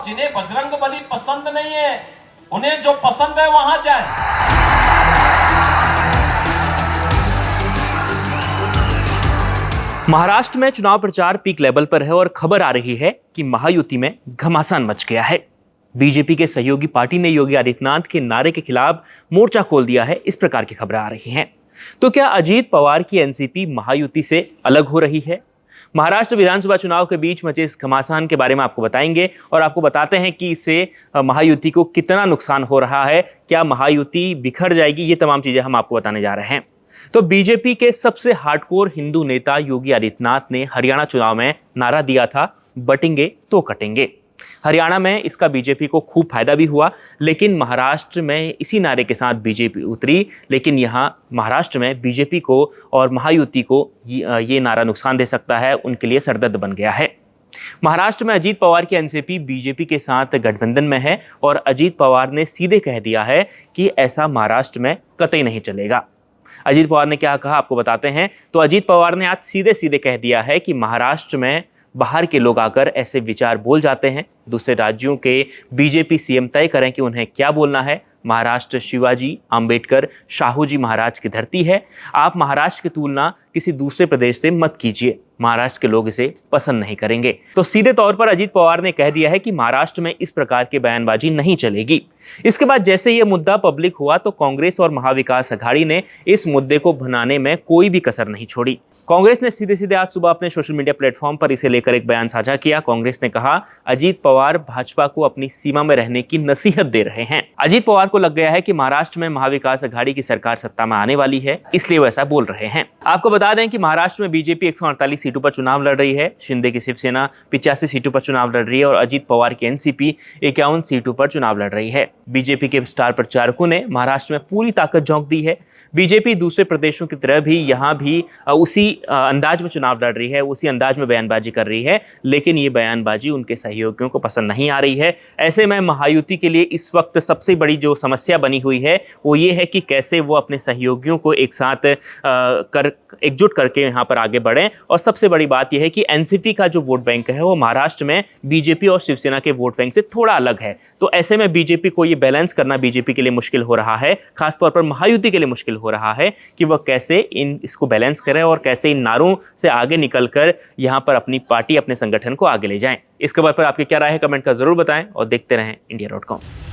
जिन्हें बजरंगबली पसंद नहीं है, उन्हें जो पसंद है वहां जाए। महाराष्ट्र में चुनाव प्रचार पीक लेवल पर है और खबर आ रही है कि महायुति में घमासान मच गया है। बीजेपी के सहयोगी पार्टी ने योगी आदित्यनाथ के नारे के खिलाफ मोर्चा खोल दिया है, इस प्रकार की खबरें आ रही हैं। तो क्या अजीत पवार की एनसीपी महायुति से अलग हो रही है? महाराष्ट्र विधानसभा चुनाव के बीच मचे इस घमासान के बारे में आपको बताएंगे और आपको बताते हैं कि इससे महायुति को कितना नुकसान हो रहा है, क्या महायुति बिखर जाएगी, ये तमाम चीजें हम आपको बताने जा रहे हैं। तो बीजेपी के सबसे हार्डकोर हिंदू नेता योगी आदित्यनाथ ने हरियाणा चुनाव में नारा दिया था, बटेंगे तो कटेंगे। हरियाणा में इसका बीजेपी को खूब फायदा भी हुआ, लेकिन महाराष्ट्र में इसी नारे के साथ बीजेपी उतरी, लेकिन यहाँ महाराष्ट्र में बीजेपी को और महायुति को ये नारा नुकसान दे सकता है, उनके लिए सरदर्द बन गया है। महाराष्ट्र में अजीत पवार की एनसीपी बीजेपी के साथ गठबंधन में है और अजीत पवार ने सीधे कह दिया है कि ऐसा महाराष्ट्र में कतई नहीं चलेगा। अजीत पवार ने क्या कहा आपको बताते हैं। तो अजीत पवार ने आज सीधे सीधे कह दिया है कि महाराष्ट्र में बाहर के लोग आकर ऐसे विचार बोल जाते हैं, दूसरे राज्यों के बीजेपी सीएम तय करें कि उन्हें क्या बोलना है। महाराष्ट्र शिवाजी, अंबेडकर, शाहू जी महाराज की धरती है। आप महाराष्ट्र की तुलना किसी दूसरे प्रदेश से मत कीजिए, महाराष्ट्र के लोग इसे पसंद नहीं करेंगे। तो सीधे तौर पर अजीत पवार ने कह दिया है कि महाराष्ट्र में इस प्रकार की बयानबाजी नहीं चलेगी। इसके बाद जैसे ये मुद्दा पब्लिक हुआ तो कांग्रेस और महाविकास अघाड़ी ने इस मुद्दे को भुनाने में कोई भी कसर नहीं छोड़ी। कांग्रेस ने सीधे सीधे आज सुबह अपने सोशल मीडिया प्लेटफॉर्म पर इसे लेकर एक बयान साझा किया। कांग्रेस ने कहा, अजीत पवार भाजपा को अपनी सीमा में रहने की नसीहत दे रहे हैं। अजीत पवार को लग गया है कि महाराष्ट्र में महाविकास अघाड़ी की सरकार सत्ता में आने वाली है, इसलिए वैसा बोल रहे हैं। आपको बता दें कि महाराष्ट्र में बीजेपी 148 सीटों पर चुनाव लड़ रही है, शिंदे की शिवसेना 85 सीटों पर चुनाव लड़ रही है और अजीत पवार की एनसीपी 51 सीटों पर चुनाव लड़ रही है। बीजेपी के स्टार प्रचारकों ने महाराष्ट्र में पूरी ताकत झोंक दी है। बीजेपी दूसरे प्रदेशों की तरह भी यहाँ भी उसी अंदाज में चुनाव लड़ रही है, उसी अंदाज में बयानबाजी कर रही है, लेकिन ये बयानबाजी उनके सहयोगियों को पसंद नहीं आ रही है। ऐसे में महायुति के लिए इस वक्त सबसे बड़ी जो समस्या बनी हुई है वो ये है कि कैसे वो अपने सहयोगियों को एक साथ एकजुट करके यहाँ पर आगे बढ़ें। और सबसे बड़ी बात यह है कि एनसीपी का जो वोट बैंक है वो महाराष्ट्र में बीजेपी और शिवसेना के वोट बैंक से थोड़ा अलग है। तो ऐसे में बीजेपी को ये बैलेंस करना बीजेपी के लिए मुश्किल हो रहा है, खासतौर पर महायुति के लिए मुश्किल हो रहा है कि वह कैसे इसको बैलेंस करें और कैसे इन नारों से आगे निकलकर यहाँ पर अपनी पार्टी, अपने संगठन को आगे ले जाएं। इस खबर पर आपकी क्या राय है, कमेंट कर जरूर बताएं और देखते रहें इंडिया.com।